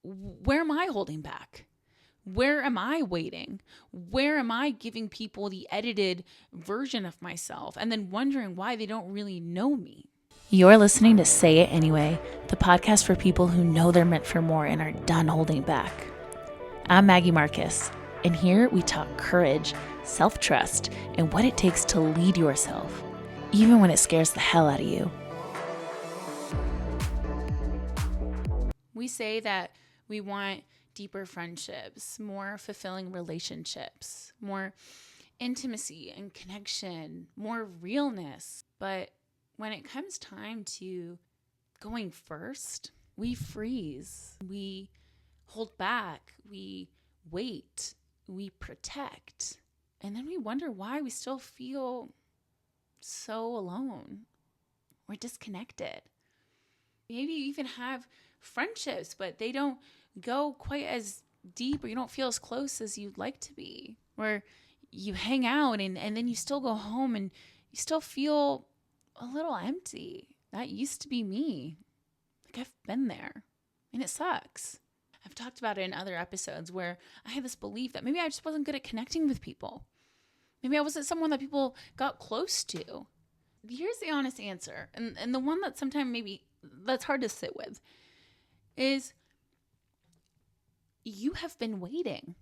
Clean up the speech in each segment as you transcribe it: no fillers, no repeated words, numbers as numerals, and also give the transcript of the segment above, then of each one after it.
where am I holding back? Where am I waiting? Where am I giving people the edited version of myself and then wondering why they don't really know me? You're listening to Say It Anyway, the podcast for people who know they're meant for more and are done holding back. I'm Maggie Marcus, and here we talk courage, self-trust, and what it takes to lead yourself, even when it scares the hell out of you. We say that we want deeper friendships, more fulfilling relationships, more intimacy and connection, more realness. But when it comes time to going first, we freeze, we hold back, we wait, we protect. And then we wonder why we still feel so alone or disconnected. Maybe you even have friendships, but they don't go quite as deep, or you don't feel as close as you'd like to be, where you hang out and then you still go home and you still feel a little empty. That used to be me. Like, I've been there and it sucks. I've talked about it in other episodes where I had this belief that maybe I just wasn't good at connecting with people. Maybe I wasn't someone that people got close to. Here's the honest answer, and the one that sometimes maybe that's hard to sit with, is you have been waiting,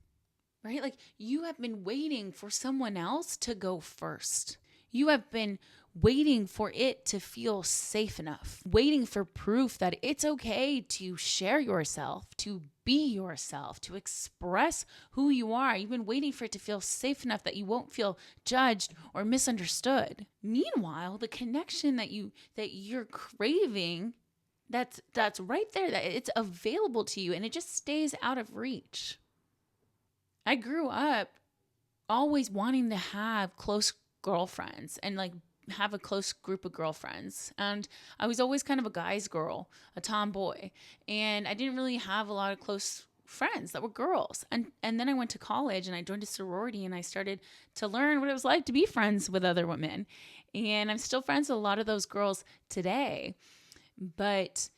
right? Like, you have been waiting for someone else to go first. You have been waiting for it to feel safe enough, waiting for proof that it's okay to share yourself, to be yourself, to express who you are. You've been waiting for it to feel safe enough that you won't feel judged or misunderstood. Meanwhile, the connection that you're craving, that's right there, that it's available to you, and it just stays out of reach. I grew up always wanting to have close girlfriends and like have a close group of girlfriends. And I was always kind of a guy's girl, a tomboy. And I didn't really have a lot of close friends that were girls. And then I went to college and I joined a sorority and I started to learn what it was like to be friends with other women. And I'm still friends with a lot of those girls today. But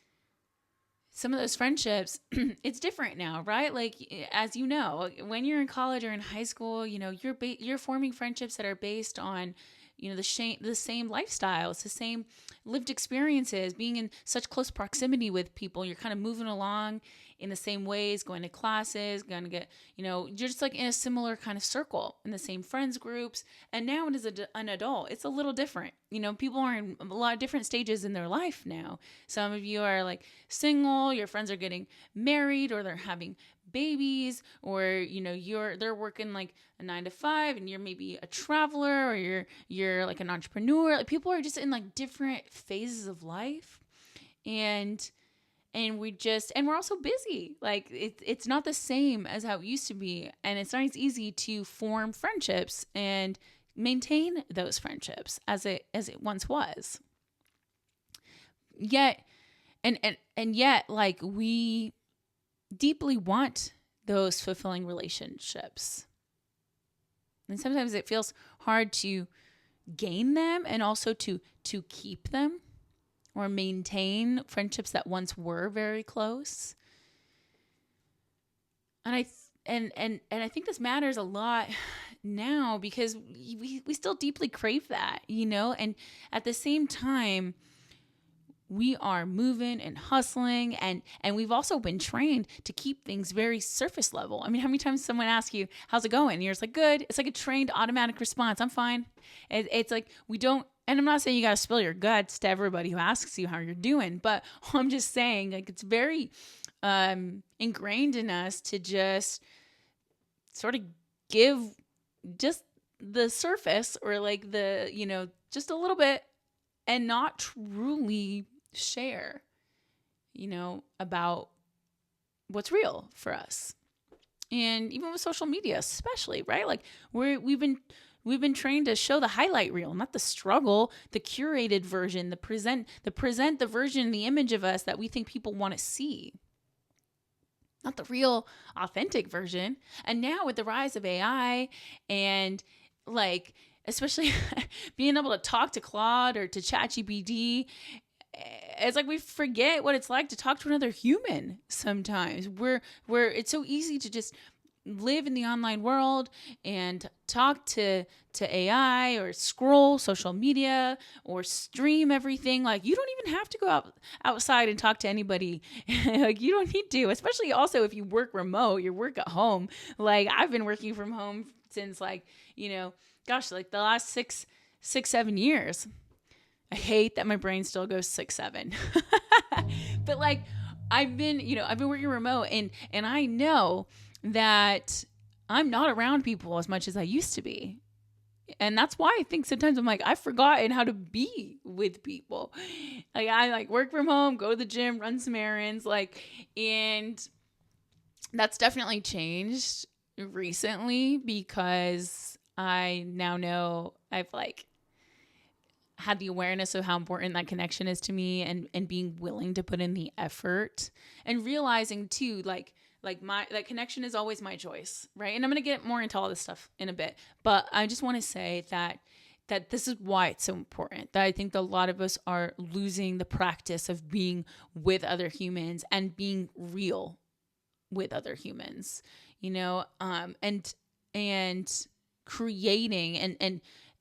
some of those friendships, it's different now, right? Like, as you know, when you're in college or in high school, you're forming friendships that are based on, the same lifestyles, the same lived experiences, being in such close proximity with people. You're kind of moving along in the same ways, going to classes, going to get, you're just like in a similar kind of circle, in the same friends groups. And now as an adult, it's a little different. People are in a lot of different stages in their life now. Some of you are like single, your friends are getting married, or they're having babies, or they're working like a 9 to 5, and you're maybe a traveler, or you're like an entrepreneur. Like, people are just in like different phases of life, and we're also busy. Like, it's not the same as how it used to be, and it's not as easy to form friendships and maintain those friendships as it once was. Yet, and yet, like, we deeply want those fulfilling relationships. And sometimes it feels hard to gain them and also to keep them or maintain friendships that once were very close. And I think this matters a lot now because we still deeply crave that, and at the same time, we are moving and hustling, and we've also been trained to keep things very surface level. I mean, how many times someone asks you, how's it going? And you're just like, good. It's like a trained automatic response. I'm fine. It's like, we don't, and I'm not saying you got to spill your guts to everybody who asks you how you're doing, but I'm just saying, like, it's very ingrained in us to just sort of give just the surface, or like the, just a little bit, and not truly share, about what's real for us. And even with social media, especially, right? Like, we've been trained to show the highlight reel, not the struggle, the curated version, the version, the image of us that we think people want to see, not the real, authentic version. And now with the rise of AI and, like, especially being able to talk to Claude or to ChatGPT, it's like we forget what it's like to talk to another human sometimes. We're it's so easy to just live in the online world and talk to AI or scroll social media or stream everything. Like, you don't even have to go outside and talk to anybody. Like, you don't need to, especially also if you work remote, you work at home. Like, I've been working from home since, like, gosh, like the last 7 years. I hate that my brain still goes 6-7. But like, I've been working remote, and I know that I'm not around people as much as I used to be. And that's why I think sometimes I'm like, I've forgotten how to be with people. Like, I like work from home, go to the gym, run some errands, like, and that's definitely changed recently because I now know I've like had the awareness of how important that connection is to me, and being willing to put in the effort, and realizing too, like my that connection is always my choice, right? And I'm going to get more into all this stuff in a bit, but I just want to say that this is why it's so important, that I think that a lot of us are losing the practice of being with other humans and being real with other humans, and creating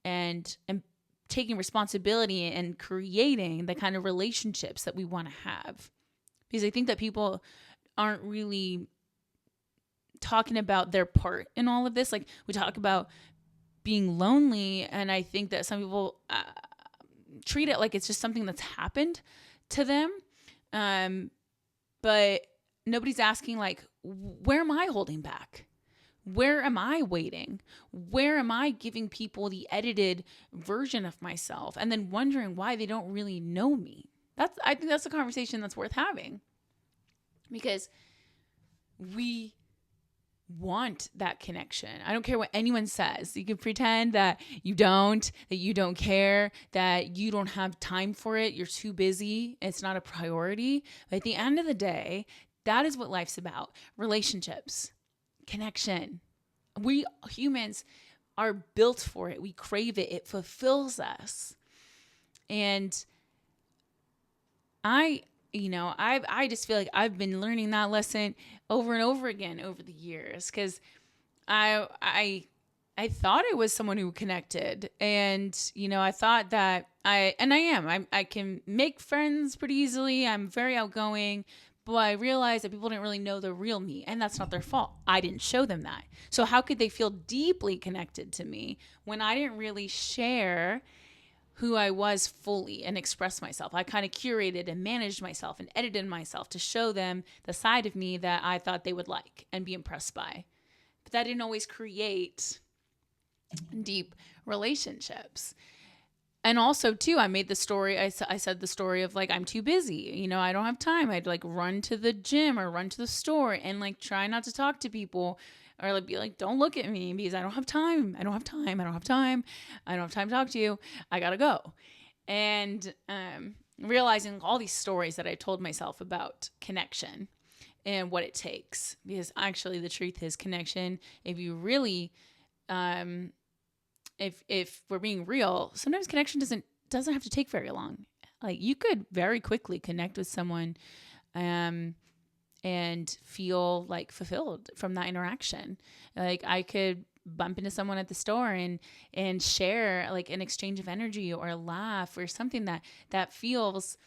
and taking responsibility and creating the kind of relationships that we want to have. Because I think that people aren't really talking about their part in all of this. Like, we talk about being lonely, and I think that some people treat it like it's just something that's happened to them. But nobody's asking, like, where am I holding back? Where am I waiting? Where am I giving people the edited version of myself and then wondering why they don't really know me? I think that's a conversation that's worth having, because we want that connection. I don't care what anyone says. You can pretend that you don't care, that you don't have time for it, you're too busy, it's not a priority. But at the end of the day, that is what life's about. Relationships, connection. We humans are built for it. We crave it. It fulfills us. And I just feel like I've been learning that lesson over and over again over the years, because I thought I was someone who connected, and I thought that I am. I can make friends pretty easily. I'm very outgoing, but I realized that people didn't really know the real me, and that's not their fault. I didn't show them that. So how could they feel deeply connected to me when I didn't really share who I was fully and express myself? I kind of curated and managed myself and edited myself to show them the side of me that I thought they would like and be impressed by. But that didn't always create deep relationships. And also, too, I made the story, I said the story of, like, I'm too busy. I don't have time. I'd, like, run to the gym or run to the store and, like, try not to talk to people, or, like, be like, don't look at me, because I don't have time. I don't have time. I don't have time. I don't have time to talk to you. I gotta go. And realizing all these stories that I told myself about connection and what it takes. Because actually, the truth is, connection, if you really... If we're being real, sometimes connection doesn't have to take very long. Like, you could very quickly connect with someone and feel like fulfilled from that interaction. Like, I could bump into someone at the store and share like an exchange of energy or a laugh or something that feels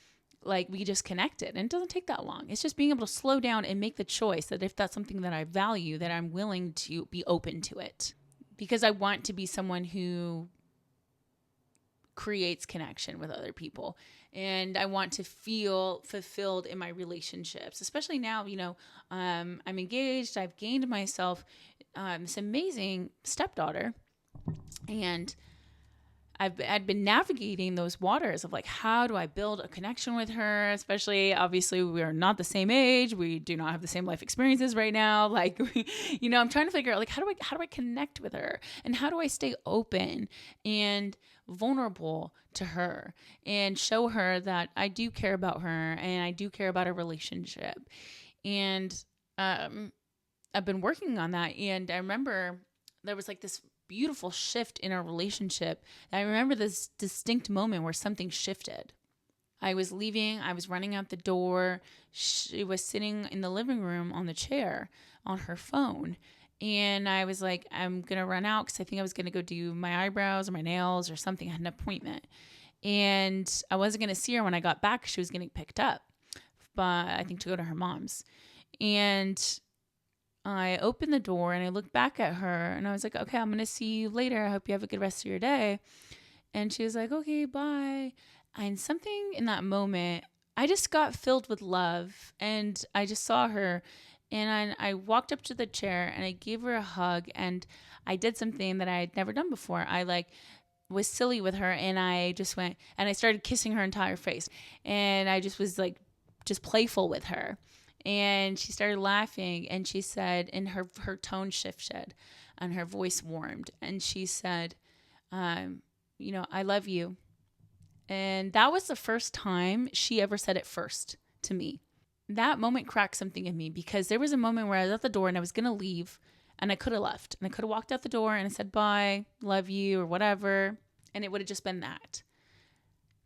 like we just connected. And it doesn't take that long. It's just being able to slow down and make the choice that if that's something that I value, that I'm willing to be open to it. Because I want to be someone who creates connection with other people. And I want to feel fulfilled in my relationships, especially now, I'm engaged. I've gained myself this amazing stepdaughter. And I'd been navigating those waters of, like, how do I build a connection with her? Especially, obviously, we are not the same age. We do not have the same life experiences right now. Like, I'm trying to figure out, like, how do I connect with her? And how do I stay open and vulnerable to her and show her that I do care about her and I do care about our relationship? And I've been working on that. And I remember there was, like, this beautiful shift in our relationship. I remember this distinct moment where something shifted. I was leaving. I was running out the door. She was sitting in the living room on the chair on her phone. And I was like, I'm going to run out because I think I was going to go do my eyebrows or my nails or something. I had an appointment. And I wasn't going to see her when I got back. She was getting picked up, but I think to go to her mom's. And I opened the door and I looked back at her and I was like, okay, I'm going to see you later. I hope you have a good rest of your day. And she was like, okay, bye. And something in that moment, I just got filled with love and I just saw her and I walked up to the chair and I gave her a hug and I did something that I had never done before. I like was silly with her and I just went and I started kissing her entire face and I just was like just playful with her. And she started laughing and she said, and her tone shifted and her voice warmed. And she said, I love you. And that was the first time she ever said it first to me. That moment cracked something in me because there was a moment where I was at the door and I was going to leave and I could have left and I could have walked out the door and I said, bye, love you, or whatever. And it would have just been that.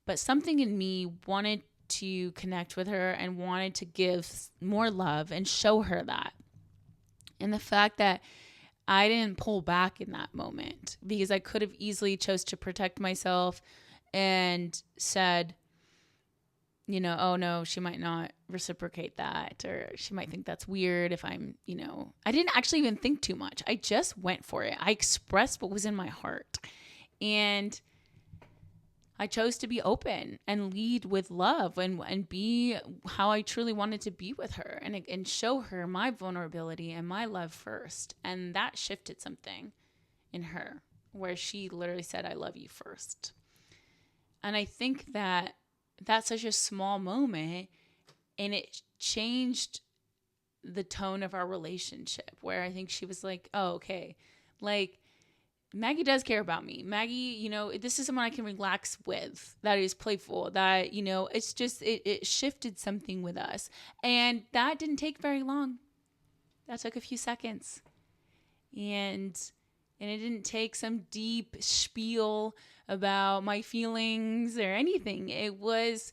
But something in me wanted to connect with her and wanted to give more love and show her that. And the fact that I didn't pull back in that moment because I could have easily chose to protect myself and said, oh no, she might not reciprocate that, or she might think that's weird if I'm, I didn't actually even think too much. I just went for it. I expressed what was in my heart. And I chose to be open and lead with love and be how I truly wanted to be with her and show her my vulnerability and my love first. And that shifted something in her where she literally said, I love you first. And I think that that's such a small moment and it changed the tone of our relationship where I think she was like, oh, okay. Like, Maggie does care about me. Maggie, this is someone I can relax with, that is playful, that, it's just, it shifted something with us. And that didn't take very long. That took a few seconds. And it didn't take some deep spiel about my feelings or anything. It was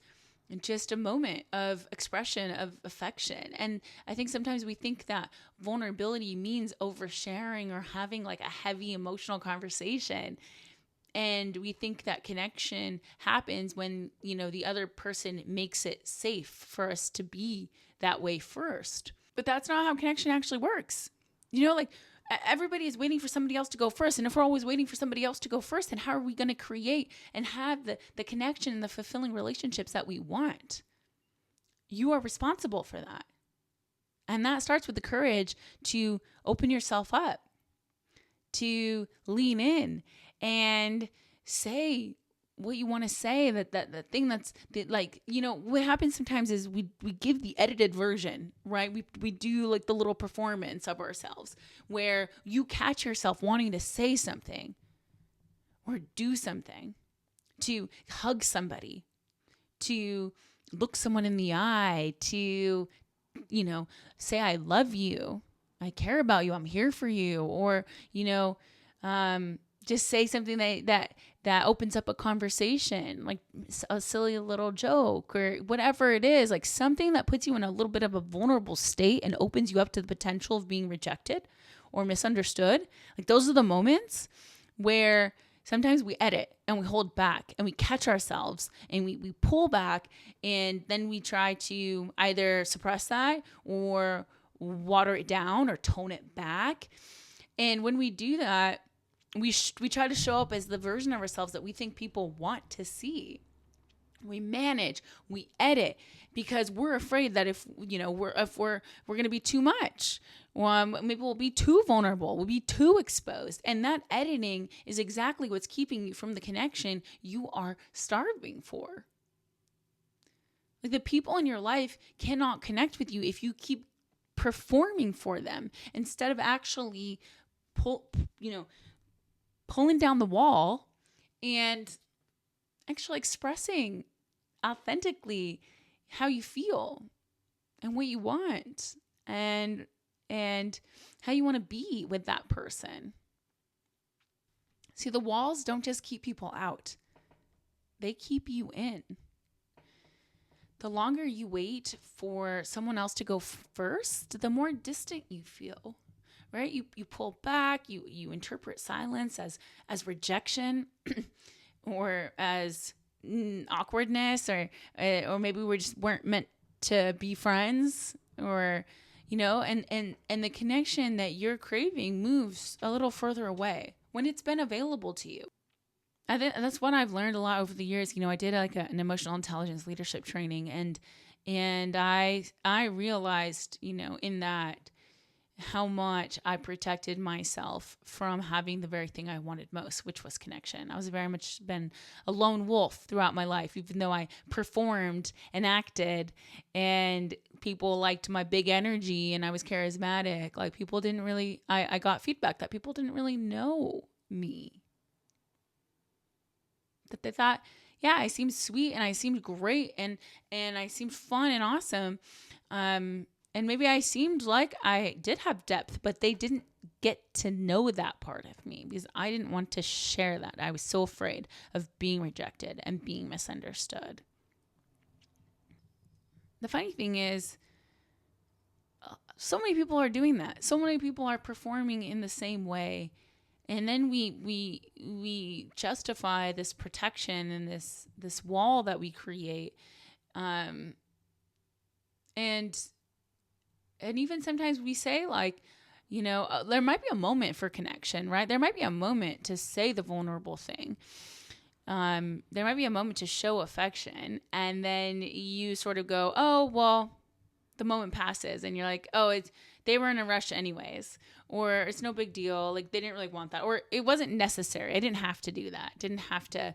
just a moment of expression of affection. And I think sometimes we think that vulnerability means oversharing or having like a heavy emotional conversation. And we think that connection happens when, the other person makes it safe for us to be that way first. But that's not how connection actually works. Like everybody is waiting for somebody else to go first. And if we're always waiting for somebody else to go first, then how are we going to create and have the connection and the fulfilling relationships that we want? You are responsible for that. And that starts with the courage to open yourself up, to lean in and say what you want to say, that the thing that's what happens sometimes is we give the edited version, right? We do like the little performance of ourselves where you catch yourself wanting to say something or do something, to hug somebody, to look someone in the eye, to say I love you, I care about you, I'm here for you, or just say something that opens up a conversation, like a silly little joke or whatever it is, like something that puts you in a little bit of a vulnerable state and opens you up to the potential of being rejected or misunderstood. Like those are the moments where sometimes we edit and we hold back and we catch ourselves and we pull back and then we try to either suppress that or water it down or tone it back. And when we do that, we try to show up as the version of ourselves that we think people want to see. We manage, we edit because we're afraid that if we're going to be too much, maybe we'll be too vulnerable, we'll be too exposed. And that editing is exactly what's keeping you from the connection you are starving for. Like the people in your life cannot connect with you if you keep performing for them instead of actually pulling down the wall and actually expressing authentically how you feel and what you want and how you want to be with that person. See, the walls don't just keep people out. They keep you in. The longer you wait for someone else to go first, the more distant you feel, right? You pull back, you interpret silence as rejection or as awkwardness, or maybe we just weren't meant to be friends, or and the connection that you're craving moves a little further away when it's been available to you. I think that's what I've learned a lot over the years. I did like an emotional intelligence leadership training, and I realized, in that, how much I protected myself from having the very thing I wanted most, which was connection. I was very much been a lone wolf throughout my life, even though I performed and acted and people liked my big energy and I was charismatic. Like, people didn't really, I got feedback that people didn't really know me. That they thought, yeah, I seemed sweet and I seemed great and I seemed fun and awesome. And maybe I seemed like I did have depth, but they didn't get to know that part of me because I didn't want to share that. I was so afraid of being rejected and being misunderstood. The funny thing is, so many people are doing that. So many people are performing in the same way. And then we justify this protection and this wall that we create. And even sometimes we say, like, there might be a moment for connection, right? There might be a moment to say the vulnerable thing. There might be a moment to show affection. And then you sort of go, oh, well, the moment passes. And you're like, oh, they were in a rush anyways. Or it's no big deal. Like, they didn't really want that. Or it wasn't necessary. I didn't have to do that. Didn't have to,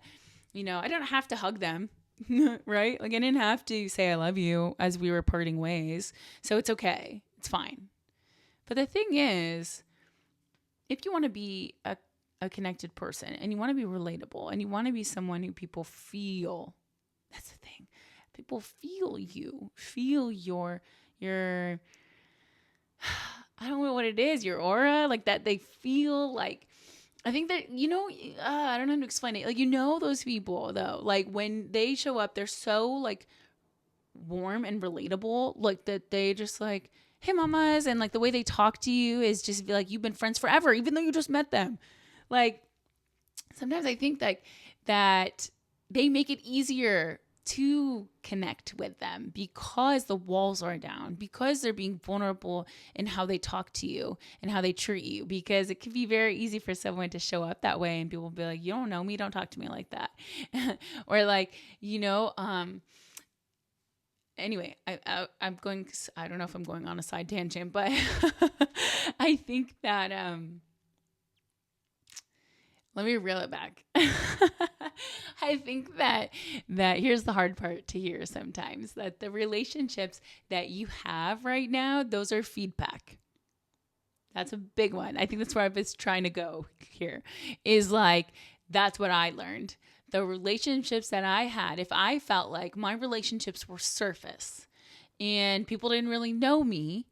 I don't have to hug them. Right? Like, I didn't have to say I love you as we were parting ways. So it's okay. It's fine. But the thing is, if you want to be a connected person and you want to be relatable and you want to be someone who people feel, that's the thing. People feel you, feel your I don't know what it is, your aura, like that. They feel like, I think that, I don't know how to explain it. Like, those people though, like when they show up, they're so like warm and relatable, like that they just like, hey mamas. And like the way they talk to you is just like, you've been friends forever, even though you just met them. Like, sometimes I think that they make it easier to connect with them because the walls are down, because they're being vulnerable in how they talk to you and how they treat you. Because it can be very easy for someone to show up that way and people will be like, you don't know me, don't talk to me like that. Or like, anyway, I'm going, I don't know if I'm going on a side tangent, but I think that, let me reel it back. I think that here's the hard part to hear sometimes, that the relationships that you have right now, those are feedback. That's a big one. I think that's where I was trying to go here, is like, that's what I learned. The relationships that I had, if I felt like my relationships were surface and people didn't really know me,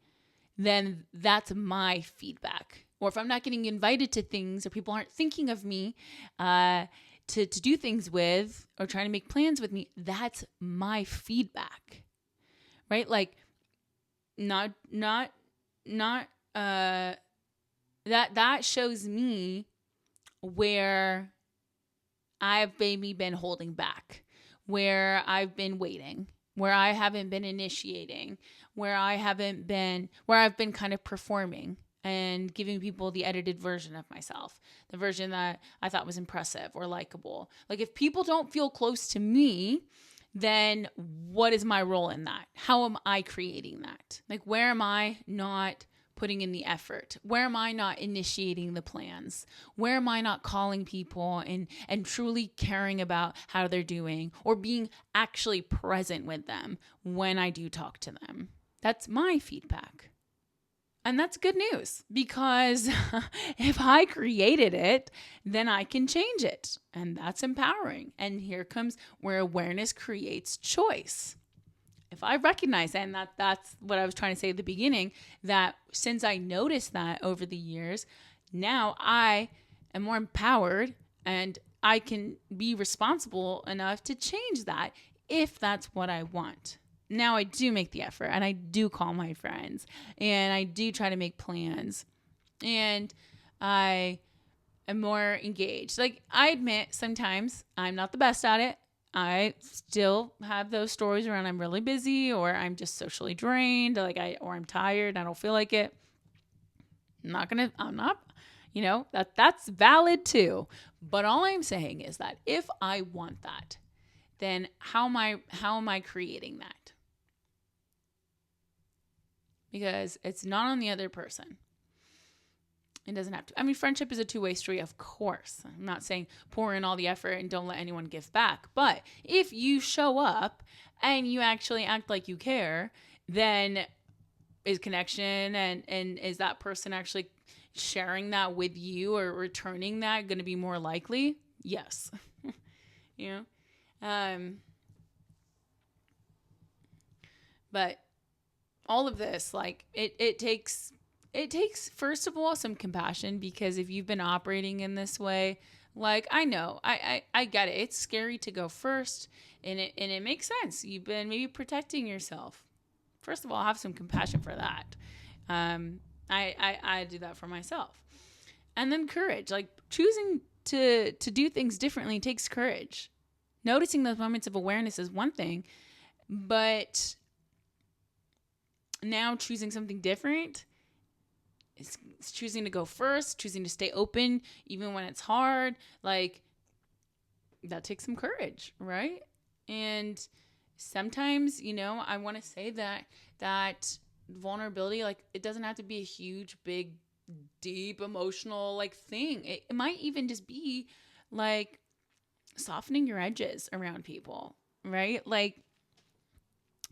then that's my feedback. Or if I'm not getting invited to things, or people aren't thinking of me to do things with, or trying to make plans with me, that's my feedback, right? Like, that shows me where I've maybe been holding back, where I've been waiting, where I haven't been initiating, where I've been kind of performing and giving people the edited version of myself, the version that I thought was impressive or likable. Like, if people don't feel close to me, then what is my role in that? How am I creating that? Like, where am I not putting in the effort? Where am I not initiating the plans? Where am I not calling people and truly caring about how they're doing, or being actually present with them when I do talk to them? That's my feedback. And that's good news, because if I created it, then I can change it. And that's empowering. And here comes where awareness creates choice. If I recognize that, and that's what I was trying to say at the beginning, that since I noticed that over the years, now I am more empowered and I can be responsible enough to change that if that's what I want. now I do make the effort and I do call my friends and I do try to make plans and I am more engaged. Like, I admit sometimes I'm not the best at it. I still have those stories around I'm really busy or I'm just socially drained, or I'm tired, I don't feel like it. I'm not, that's valid too. But all I'm saying is that if I want that, then how am I creating that? Because it's not on the other person. It doesn't have to. I mean, friendship is a two-way street, of course. I'm not saying pour in all the effort and don't let anyone give back. But if you show up and you actually act like you care, then is connection and is that person actually sharing that with you or returning that going to be more likely? Yes. you know? But all of this, like, it takes first of all some compassion, because if you've been operating in this way, like, I know I get it, it's scary to go first, and it makes sense. You've been maybe protecting yourself. First of all, have some compassion for that. I do that for myself. And then courage, like choosing to do things differently takes courage. Noticing those moments of awareness is one thing, but now choosing something different is choosing to go first, choosing to stay open even when it's hard. Like, that takes some courage, right? And sometimes, I want to say that vulnerability, like, it doesn't have to be a huge, big, deep emotional like thing. It might even just be like softening your edges around people, right? Like,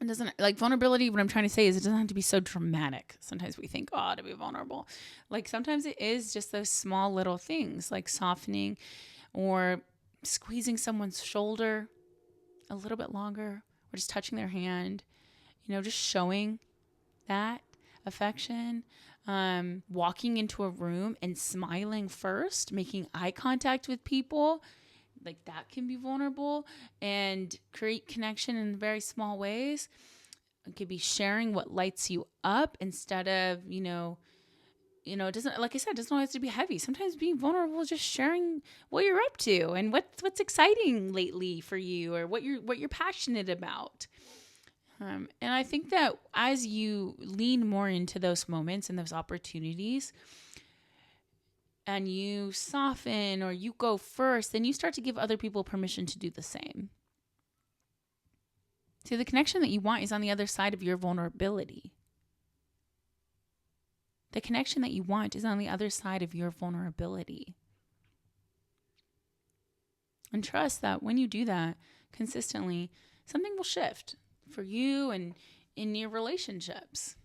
it doesn't, like, vulnerability, what I'm trying to say is it doesn't have to be so dramatic. Sometimes we think, to be vulnerable. Like, sometimes it is just those small little things, like softening or squeezing someone's shoulder a little bit longer, or just touching their hand, just showing that affection. Walking into a room and smiling first, making eye contact with people, like, that can be vulnerable and create connection in very small ways. It could be sharing what lights you up instead of, it doesn't, like I said, it doesn't always have to be heavy. Sometimes being vulnerable is just sharing what you're up to and what's exciting lately for you, or what you're passionate about. And I think that as you lean more into those moments and those opportunities, and you soften or you go first, then you start to give other people permission to do the same. See, the connection that you want is on the other side of your vulnerability. The connection that you want is on the other side of your vulnerability. And trust that when you do that consistently, something will shift for you and in your relationships.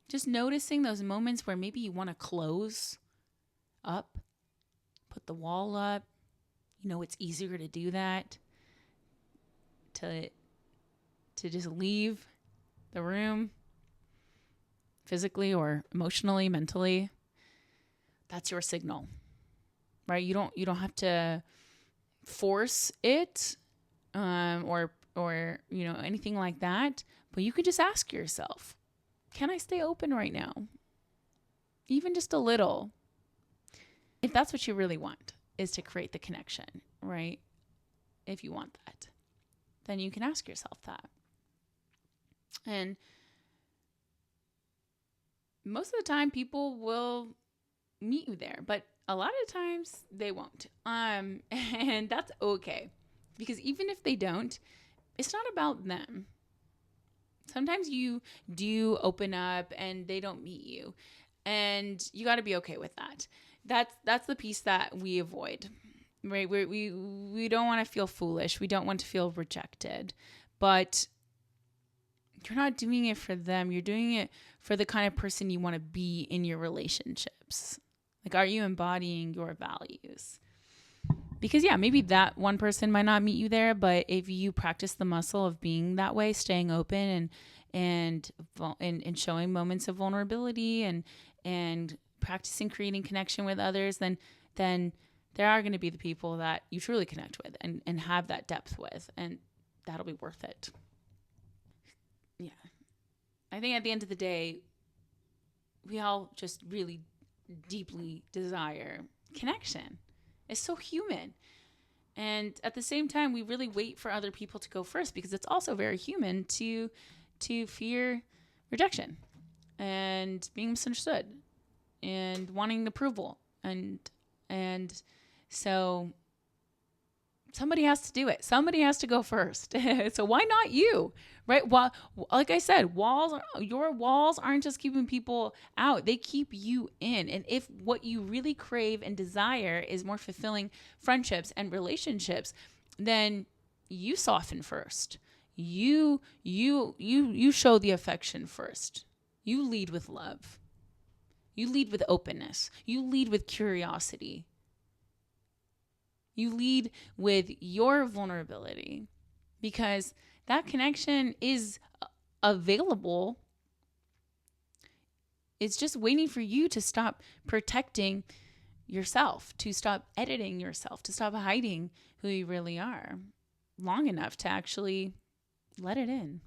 Just noticing those moments where maybe you want to close up, put the wall up. It's easier to do that, to just leave the room physically or emotionally, mentally. That's your signal, right? You don't have to force it, or anything like that. But you could just ask yourself, can I stay open right now? Even just a little. If that's what you really want, is to create the connection, right? If you want that, then you can ask yourself that. And most of the time people will meet you there, but a lot of times they won't. And that's okay. Because even if they don't, it's not about them. Sometimes you do open up and they don't meet you. And you got to be okay with that. That's the piece that we avoid, right? We don't want to feel foolish. We don't want to feel rejected. But you're not doing it for them. You're doing it for the kind of person you want to be in your relationships. Like, are you embodying your values? Because, yeah, maybe that one person might not meet you there, but if you practice the muscle of being that way, staying open and showing moments of vulnerability and practicing creating connection with others, then there are going to be the people that you truly connect with and have that depth with, and that'll be worth it. Yeah. I think at the end of the day, we all just really deeply desire connection. It's so human. And at the same time, we really wait for other people to go first, because it's also very human to fear rejection and being misunderstood and wanting approval. And so somebody has to do it. Somebody has to go first. So why not you? Right? Well, like I said, your walls aren't just keeping people out. They keep you in. And if what you really crave and desire is more fulfilling friendships and relationships, then you soften first. You show the affection first. You lead with love. You lead with openness. You lead with curiosity. You lead with your vulnerability, because that connection is available. It's just waiting for you to stop protecting yourself, to stop editing yourself, to stop hiding who you really are long enough to actually let it in.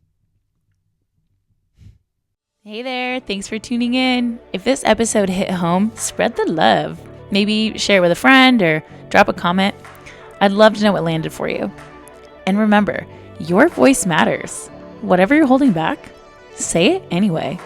Hey there, thanks for tuning in. If this episode hit home, spread the love. Maybe share it with a friend or drop a comment. I'd love to know what landed for you. And remember, your voice matters. Whatever you're holding back, say it anyway.